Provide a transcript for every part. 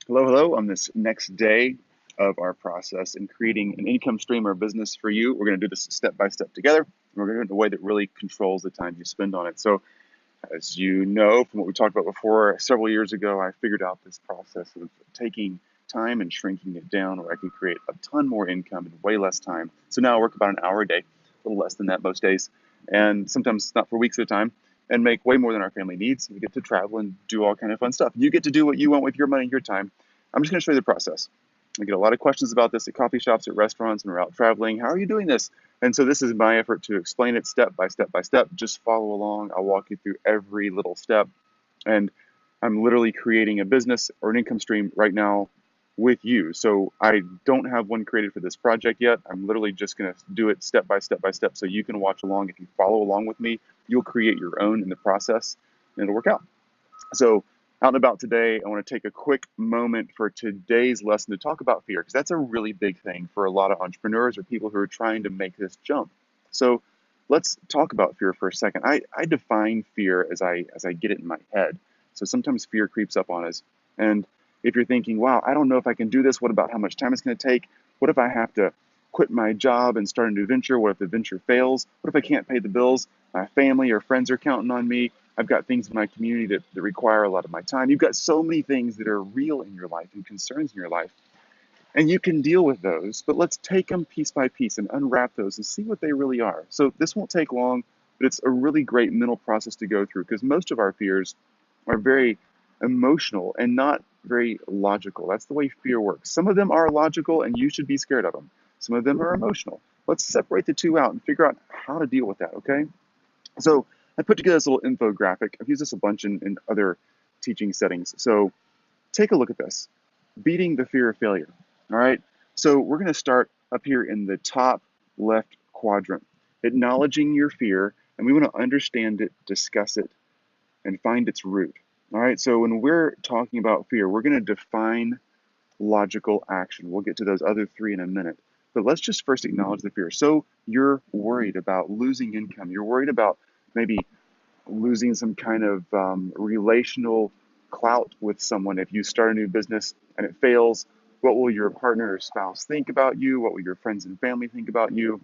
Hello, hello. On this next day of our process in creating an income stream or business for you, we're going to do this step by step together. We're going to do it in a way that really controls the time you spend on it. So, as you know from what we talked about before, several years ago, I figured out this process of taking time and shrinking it down where I could create a ton more income in way less time. So now I work about an hour a day, a little less than that most days, and sometimes not for weeks at a time, and make way more than our family needs. We get to travel and do all kind of fun stuff. You get to do what you want with your money and your time. I'm just going to show you the process. I get a lot of questions about this at coffee shops, at restaurants, when we're out traveling. How are you doing this? And so this is my effort to explain it step by step by step. Just follow along. I'll walk you through every little step. And I'm literally creating a business or an income stream right now with you. So I don't have one created for this project yet. I'm literally just going to do it step by step by step so you can watch along. If you follow along with me, you'll create your own in the process and it'll work out. So, out and about today, I want to take a quick moment for today's lesson to talk about fear because that's a really big thing for a lot of entrepreneurs or people who are trying to make this jump. So, let's talk about fear for a second. I define fear as I get it in my head. So, sometimes fear creeps up on us. And if you're thinking, wow, I don't know if I can do this, what about how much time it's going to take? What if I have to quit my job and start a new venture? What if the venture fails? What if I can't pay the bills? My family or friends are counting on me. I've got things in my community that require a lot of my time. You've got so many things that are real in your life and concerns in your life. And you can deal with those, but let's take them piece by piece and unwrap those and see what they really are. So this won't take long, but it's a really great mental process to go through because most of our fears are very emotional and not very logical. That's the way fear works. Some of them are logical and you should be scared of them. Some of them are emotional. Let's separate the two out and figure out how to deal with that, okay? So I put together this little infographic. I've used this a bunch in other teaching settings. So take a look at this. Beating the fear of failure. All right. So we're going to start up here in the top left quadrant, acknowledging your fear, and we want to understand it, discuss it, and find its root. All right. So when we're talking about fear, we're going to define logical action. We'll get to those other three in a minute. But let's just first acknowledge the fear. So you're worried about losing income. You're worried about maybe losing some kind of relational clout with someone. If you start a new business and it fails, what will your partner or spouse think about you? What will your friends and family think about you?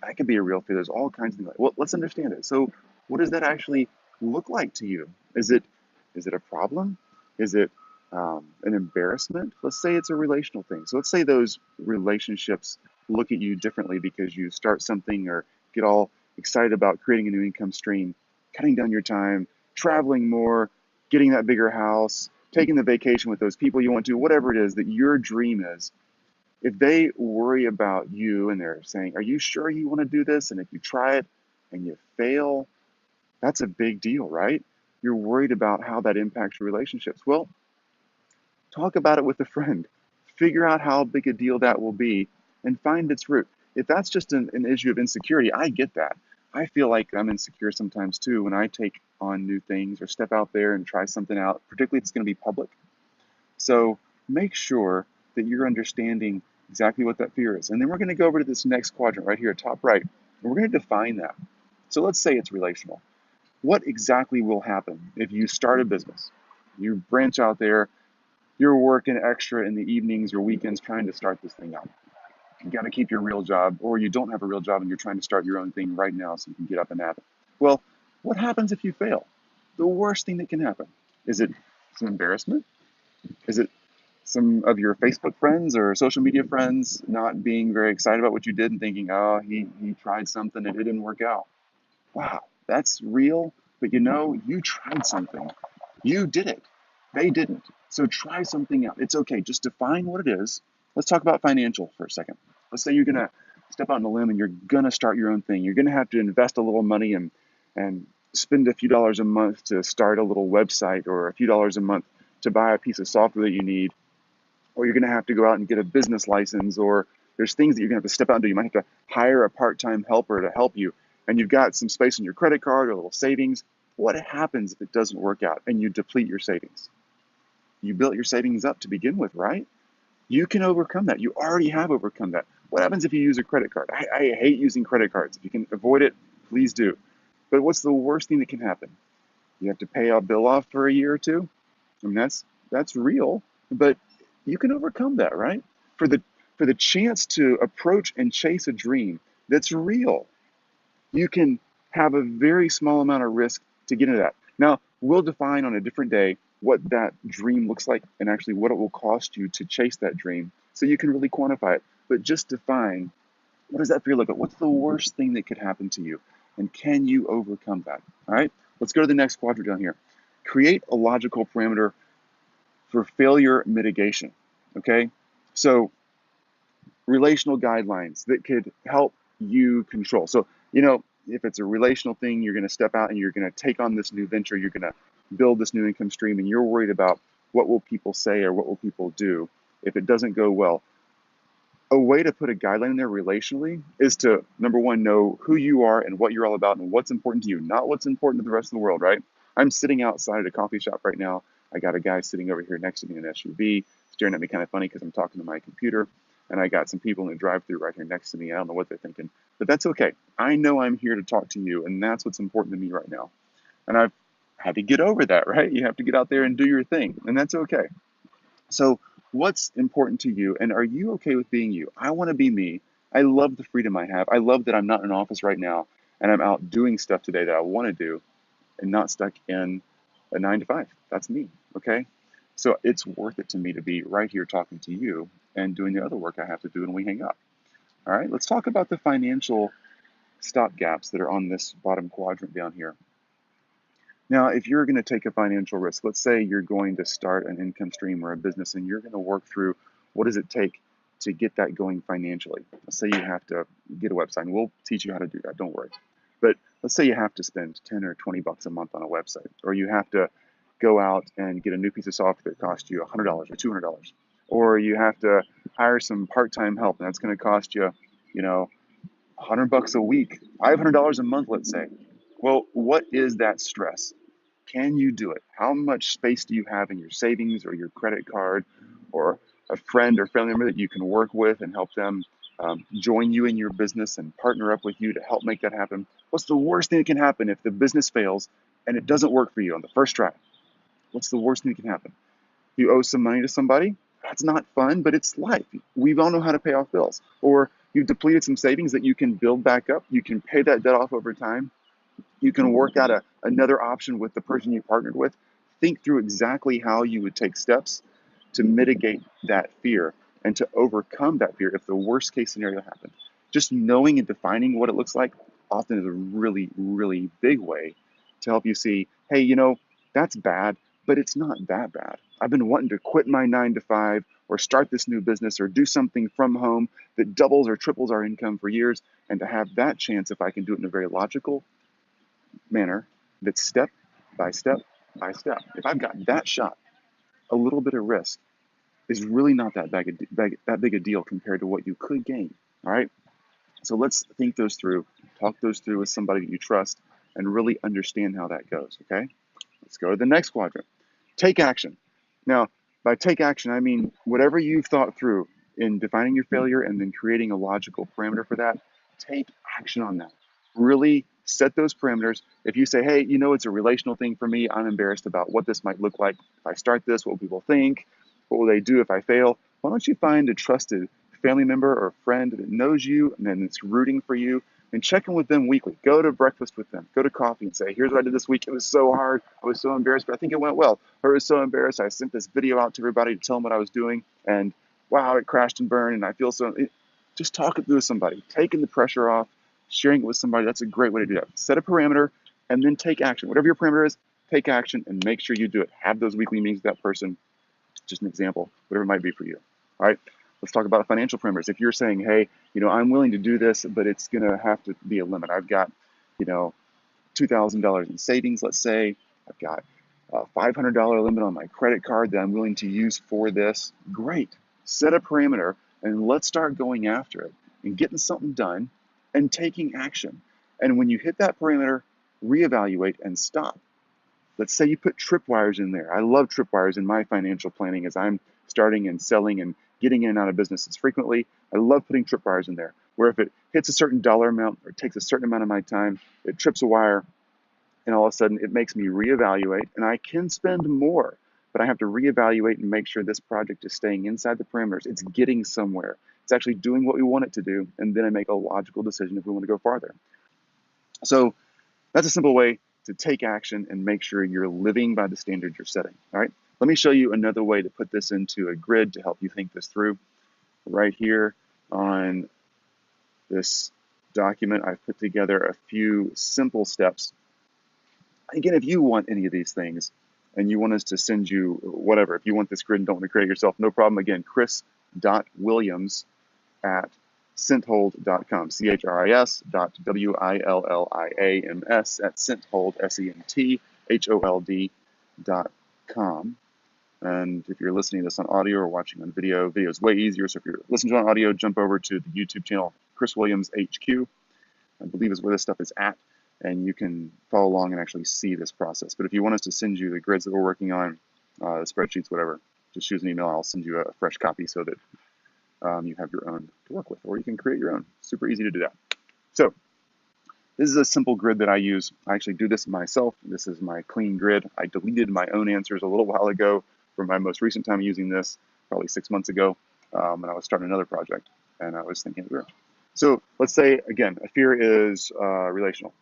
That could be a real fear. There's all kinds of things. Well, let's understand it. So, what does that actually look like to you? Is it a problem? Is it an embarrassment? Let's say it's a relational thing. So let's say those relationships look at you differently because you start something or get all excited about creating a new income stream, cutting down your time, traveling more, getting that bigger house, taking the vacation with those people you want to, whatever it is that your dream is. If they worry about you and they're saying, are you sure you want to do this? And if you try it and you fail, that's a big deal, right? You're worried about how that impacts your relationships. Well, talk about it with a friend. Figure out how big a deal that will be and find its root. If that's just an issue of insecurity, I get that. I feel like I'm insecure sometimes too when I take on new things or step out there and try something out, particularly if it's going to be public. So make sure that you're understanding exactly what that fear is. And then we're going to go over to this next quadrant right here, top right, and we're going to define that. So let's say it's relational. What exactly will happen if you start a business? You branch out there, you're working extra in the evenings or weekends trying to start this thing out. You got to keep your real job, or you don't have a real job and you're trying to start your own thing right now so you can get up and have it. Well, what happens if you fail? The worst thing that can happen. Is it some embarrassment? Is it some of your Facebook friends or social media friends not being very excited about what you did and thinking, oh, he tried something and it didn't work out? Wow, that's real. But you tried something. You did it. They didn't. So try something out. It's okay. Just define what it is. Let's talk about financial for a second. Let's say you're going to step out on a limb and you're going to start your own thing. You're going to have to invest a little money and spend a few dollars a month to start a little website or a few dollars a month to buy a piece of software that you need, or you're going to have to go out and get a business license, or there's things that you're going to have to step out and do. You might have to hire a part-time helper to help you, and you've got some space on your credit card or a little savings. What happens if it doesn't work out and you deplete your savings? You built your savings up to begin with, right? You can overcome that. You already have overcome that. What happens if you use a credit card? I hate using credit cards. If you can avoid it, please do. But what's the worst thing that can happen? You have to pay a bill off for a year or two. I mean, that's real. But you can overcome that, right? For the for the chance to approach and chase a dream that's real, you can have a very small amount of risk to get into that. Now, we'll define on a different day what that dream looks like and actually what it will cost you to chase that dream so you can really quantify it. But just define, what does that feel like? What's the worst thing that could happen to you? And can you overcome that? All right, let's go to the next quadrant down here. Create a logical parameter for failure mitigation. Okay, so relational guidelines that could help you control. So, if it's a relational thing, you're going to step out and you're going to take on this new venture, you're going to build this new income stream, and you're worried about what will people say or what will people do if it doesn't go well. A way to put a guideline in there relationally is to, number one, know who you are and what you're all about and what's important to you, not what's important to the rest of the world, right? I'm sitting outside at a coffee shop right now. I got a guy sitting over here next to me in an SUV, staring at me kind of funny because I'm talking to my computer. And I got some people in the drive-through right here next to me. I don't know what they're thinking, but that's okay. I know I'm here to talk to you, and that's what's important to me right now. And I've had to get over that, right? You have to get out there and do your thing, and that's okay. So, what's important to you, and are you okay with being you? I want to be me. I love the freedom I have. I love that I'm not in an office right now and I'm out doing stuff today that I want to do and not stuck in a 9 to 5. That's me, okay? So, it's worth it to me to be right here talking to you and doing the other work I have to do when we hang up. All right, let's talk about the financial stopgaps that are on this bottom quadrant down here. Now, if you're going to take a financial risk, let's say you're going to start an income stream or a business and you're going to work through what does it take to get that going financially. Let's say you have to get a website, and we'll teach you how to do that, don't worry. But let's say you have to spend 10 or 20 bucks a month on a website, or you have to go out and get a new piece of software that costs you $100 or $200, or you have to hire some part-time help, and that's going to cost you, you know, $100 a week, $500 a month, let's say. Well, what is that stress? Can you do it? How much space do you have in your savings or your credit card or a friend or family member that you can work with and help them join you in your business and partner up with you to help make that happen? What's the worst thing that can happen if the business fails and it doesn't work for you on the first try? What's the worst thing that can happen? You owe some money to somebody? That's not fun, but it's life. We all know how to pay off bills. Or you've depleted some savings that you can build back up. You can pay that debt off over time. You can work out another option with the person you partnered with. Think through exactly how you would take steps to mitigate that fear and to overcome that fear if the worst case scenario happened. Just knowing and defining what it looks like often is a really, really big way to help you see, hey, that's bad, but it's not that bad. I've been wanting to quit my 9 to 5 or start this new business or do something from home that doubles or triples our income for years. And to have that chance, if I can do it in a very logical manner, that's step by step by step. If I've got that shot, a little bit of risk is really not that big a deal compared to what you could gain. All right. So let's think those through, talk those through with somebody that you trust, and really understand how that goes. Okay. Let's go to the next quadrant. Take action. Now, by take action, I mean whatever you've thought through in defining your failure and then creating a logical parameter for that, take action on that. Really set those parameters. If you say, hey, it's a relational thing for me, I'm embarrassed about what this might look like if I start this, what will people think? What will they do if I fail? Why don't you find a trusted family member or friend that knows you and then it's rooting for you, and check in with them weekly. Go to breakfast with them. Go to coffee and say, here's what I did this week. It was so hard. I was so embarrassed, but I think it went well. Or I was so embarrassed. I sent this video out to everybody to tell them what I was doing. And wow, it crashed and burned. And I feel so. Just talk it through with somebody. Taking the pressure off, sharing it with somebody. That's a great way to do that. Set a parameter and then take action. Whatever your parameter is, take action and make sure you do it. Have those weekly meetings with that person. Just an example, whatever it might be for you. All right. Let's talk about financial parameters. If you're saying, hey, I'm willing to do this, but it's going to have to be a limit. I've got, $2,000 in savings, let's say. I've got a $500 limit on my credit card that I'm willing to use for this. Great. Set a parameter and let's start going after it and getting something done and taking action. And when you hit that parameter, reevaluate and stop. Let's say you put tripwires in there. I love tripwires in my financial planning as I'm starting and selling and getting in and out of businesses frequently. I love putting tripwires in there, where if it hits a certain dollar amount or takes a certain amount of my time, it trips a wire, and all of a sudden it makes me reevaluate, and I can spend more, but I have to reevaluate and make sure this project is staying inside the parameters. It's getting somewhere. It's actually doing what we want it to do, and then I make a logical decision if we want to go farther. So that's a simple way to take action and make sure you're living by the standard you're setting. All right. Let me show you another way to put this into a grid to help you think this through. Right here on this document, I've put together a few simple steps. Again, if you want any of these things and you want us to send you whatever, if you want this grid and don't want to create it yourself, no problem. Again, chris.williams at centhold.com, chris.williams at centhold, centhold.com. And if you're listening to this on audio or watching on video, video is way easier. So if you're listening to it on audio, jump over to the YouTube channel, Chris Williams HQ, I believe is where this stuff is at. And you can follow along and actually see this process. But if you want us to send you the grids that we're working on, the spreadsheets, whatever, just shoot us an email. I'll send you a fresh copy so that you have your own to work with, or you can create your own. Super easy to do that. So this is a simple grid that I use. I actually do this myself. This is my clean grid. I deleted my own answers a little while ago for my most recent time using this, probably 6 months ago, and I was starting another project, and I was thinking through. So let's say, again, a fear is relational.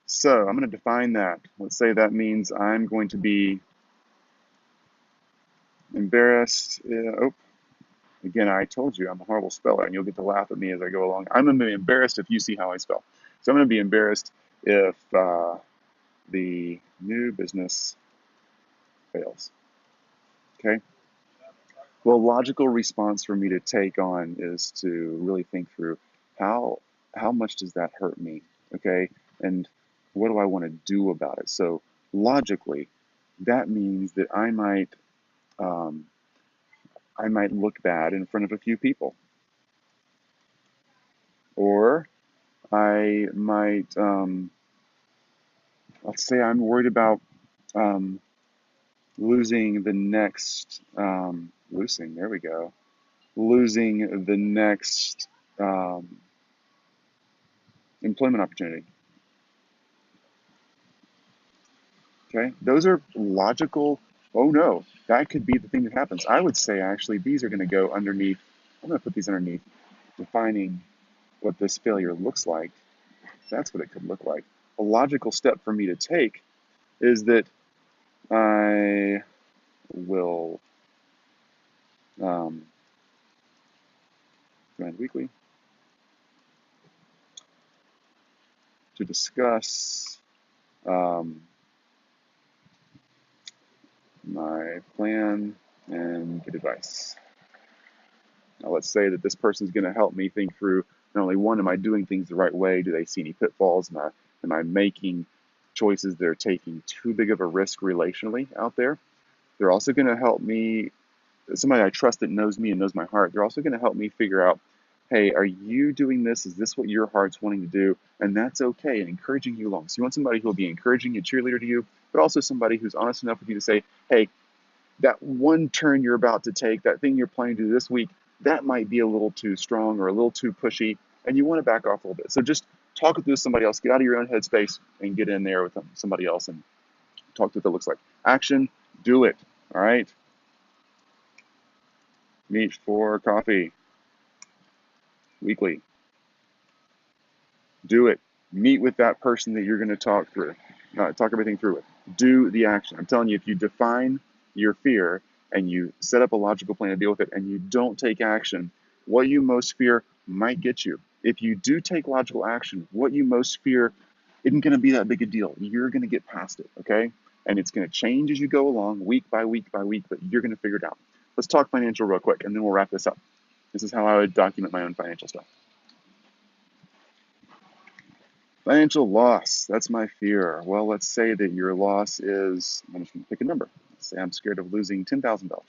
So I'm going to define that. Let's say that means I'm going to be embarrassed. Again, I told you I'm a horrible speller, and you'll get to laugh at me as I go along. I'm going to be embarrassed if you see how I spell. So I'm going to be embarrassed if the new business fails. Okay? Well, logical response for me to take on is to really think through how much does that hurt me? Okay? And what do I want to do about it? So logically, that means that I might look bad in front of a few people. Or I might, let's say I'm worried about losing the next, losing the next employment opportunity. Okay, those are logical. Oh no, that could be the thing that happens. I would say actually these are going to go underneath. I'm going to put these underneath defining what this failure looks like. That's what it could look like. A logical step for me to take is that I will command weekly to discuss my plan and get advice. Now let's say that this person is going to help me think through not only one, am I doing things the right way? Do they see any pitfalls? Am I making choices that are taking too big of a risk relationally out there? They're also going to help me, somebody I trust that knows me and knows my heart, they're also going to help me figure out, hey, are you doing this? Is this what your heart's wanting to do? And that's okay, and encouraging you along. So you want somebody who will be encouraging, a cheerleader to you, but also somebody who's honest enough with you to say, hey, that one turn you're about to take, that thing you're planning to do this week, that might be a little too strong or a little too pushy, and you want to back off a little bit. So just talk with somebody else, get out of your own headspace and get in there with somebody else and talk to what that looks like. Action, do it, all right? Meet for coffee weekly. Do it. Meet with that person that you're going to talk everything through with. Do the action. I'm telling you, if you define your fear and you set up a logical plan to deal with it and you don't take action, what you most fear might get you. If you do take logical action, what you most fear isn't going to be that big a deal. You're going to get past it, okay? And it's going to change as you go along, week by week by week, but you're going to figure it out. Let's talk financial real quick, and then we'll wrap this up. This is how I would document my own financial stuff. Financial loss, that's my fear. Well, let's say that your loss is, I'm just going to pick a number. Let's say I'm scared of losing $10,000.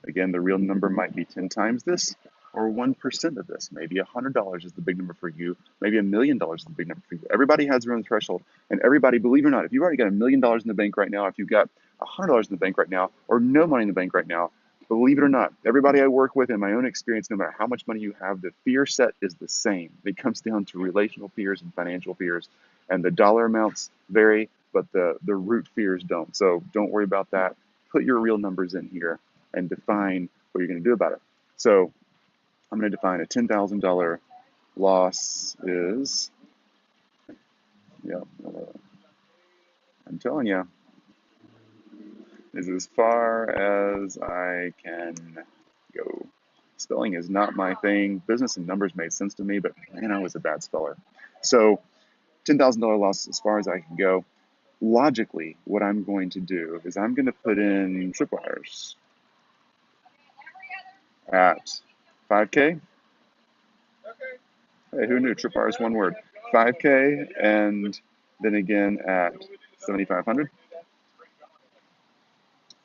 Again, the real number might be 10 times this or 1% of this. Maybe $100 is the big number for you. Maybe $1 million is the big number for you. Everybody has their own threshold. And everybody, believe it or not, if you've already got $1 million in the bank right now, if you've got $100 in the bank right now, or no money in the bank right now, believe it or not, everybody I work with in my own experience, no matter how much money you have, the fear set is the same. It comes down to relational fears and financial fears. And the dollar amounts vary, but the root fears don't. So don't worry about that. Put your real numbers in here and define what you're going to do about it. So I'm going to define a $10,000 loss is, yeah, I'm telling you, is as far as I can go. Spelling is not my thing. Business and numbers made sense to me, but man, I was a bad speller. So $10,000 loss is as far as I can go. Logically, what I'm going to do is I'm going to put in tripwires at 5K. Hey, who knew? Tripwire is one word. 5K, and then again at 7,500,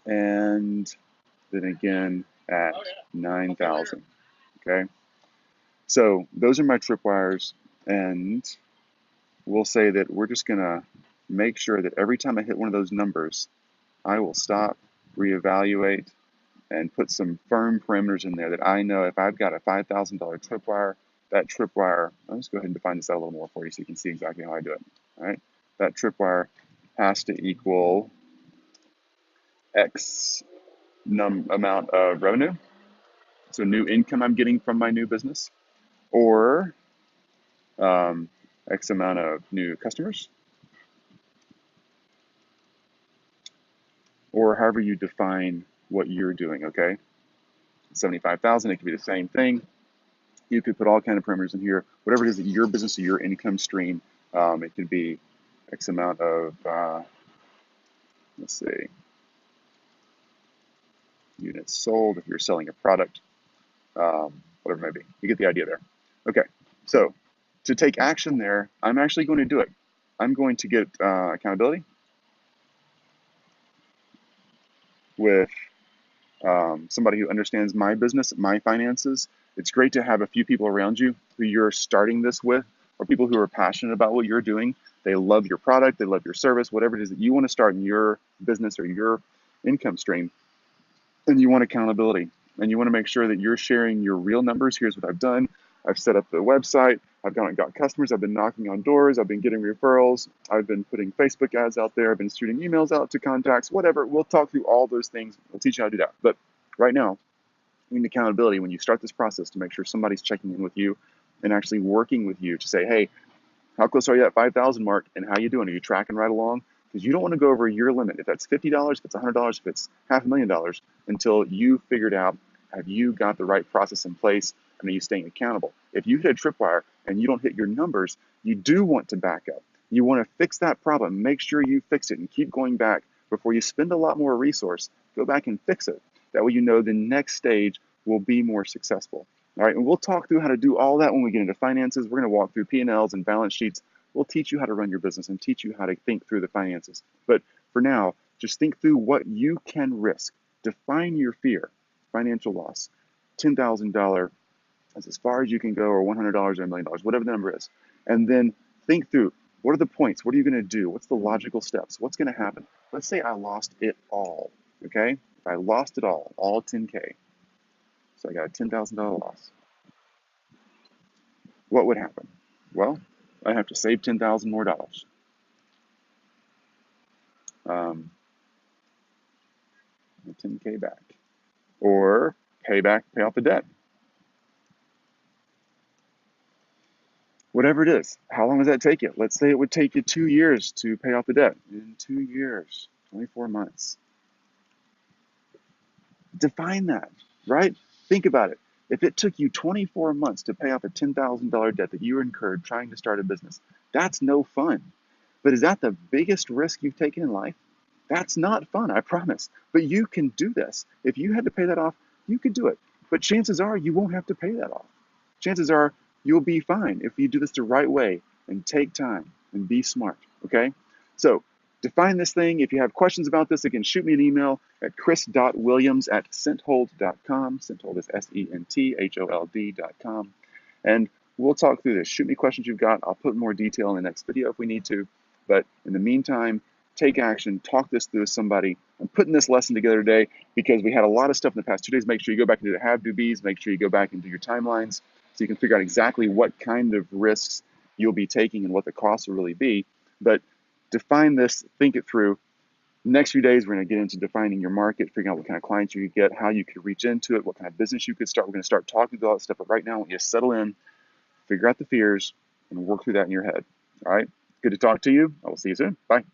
and then again at 9,000. Okay, so those are my tripwires, and we'll say that we're just gonna make sure that every time I hit one of those numbers, I will stop, reevaluate, and put some firm parameters in there that I know if I've got a $5,000 tripwire, that tripwire, I'll just go ahead and define this out a little more for you so you can see exactly how I do it. All right, that tripwire has to equal X amount of revenue, so new income I'm getting from my new business, or X amount of new customers, or however you define what you're doing, okay? 75,000, it could be the same thing. You could put all kind of parameters in here, whatever it is that your business or your income stream. It could be X amount of, let's see, units sold if you're selling a product, whatever it may be. You get the idea there. Okay, so to take action there, I'm actually going to do it. I'm going to get accountability with somebody who understands my business, my finances. It's great to have a few people around you who you're starting this with, or people who are passionate about what you're doing. They love your product, they love your service, whatever it is that you want to start in your business or your income stream. And you want accountability, and you want to make sure that you're sharing your real numbers. Here's what I've done. I've set up the website. I've gone and got customers. I've been knocking on doors. I've been getting referrals. I've been putting Facebook ads out there. I've been shooting emails out to contacts, whatever. We'll talk through all those things. We'll teach you how to do that. But right now, you need accountability when you start this process to make sure somebody's checking in with you and actually working with you to say, hey, how close are you at 5,000 mark, and how you doing? Are you tracking right along? Because you don't want to go over your limit. If that's $50, if it's $100, if it's $500,000, until you figured out, have you got the right process in place, and are you staying accountable? If you hit a tripwire and you don't hit your numbers, you do want to back up. You want to fix that problem. Make sure you fix it and keep going back before you spend a lot more resource. Go back and fix it. That way you know the next stage will be more successful. All right, and we'll talk through how to do all that when we get into finances. We're going to walk through P&Ls and balance sheets. We'll teach you how to run your business and teach you how to think through the finances. But for now, just think through what you can risk. Define your fear. Financial loss. $10,000 is as far as you can go, or $100 or $1 million, whatever the number is. And then think through, what are the points? What are you going to do? What's the logical steps? What's going to happen? Let's say I lost it all, okay? If I lost it all 10K, so I got a $10,000 loss. What would happen? Well, I have to save $10,000 more dollars. The 10K back, or pay off the debt. Whatever it is, how long does that take you? Let's say it would take you 2 years to pay off the debt. In 2 years, 24 months. Define that, right? Think about it. If it took you 24 months to pay off a $10,000 debt that you incurred trying to start a business, that's no fun. But is that the biggest risk you've taken in life? That's not fun, I promise. But you can do this. If you had to pay that off, you could do it. But chances are you won't have to pay that off. Chances are you'll be fine if you do this the right way and take time and be smart, okay? So define this thing. If you have questions about this, again, shoot me an email at chris.williams@senthold.com. Senthold is SENTHOLD.com. And we'll talk through this. Shoot me questions you've got. I'll put more detail in the next video if we need to. But in the meantime, take action, talk this through with somebody. I'm putting this lesson together today because we had a lot of stuff in the past 2 days. Make sure you go back and do the have, do, be's. Make sure you go back and do your timelines so you can figure out exactly what kind of risks you'll be taking and what the costs will really be. But define this, think it through. Next few days, we're going to get into defining your market, figuring out what kind of clients you could get, how you could reach into it, what kind of business you could start. We're going to start talking about all that stuff. But right now, I want you to settle in, figure out the fears, and work through that in your head. All right? Good to talk to you. I will see you soon. Bye.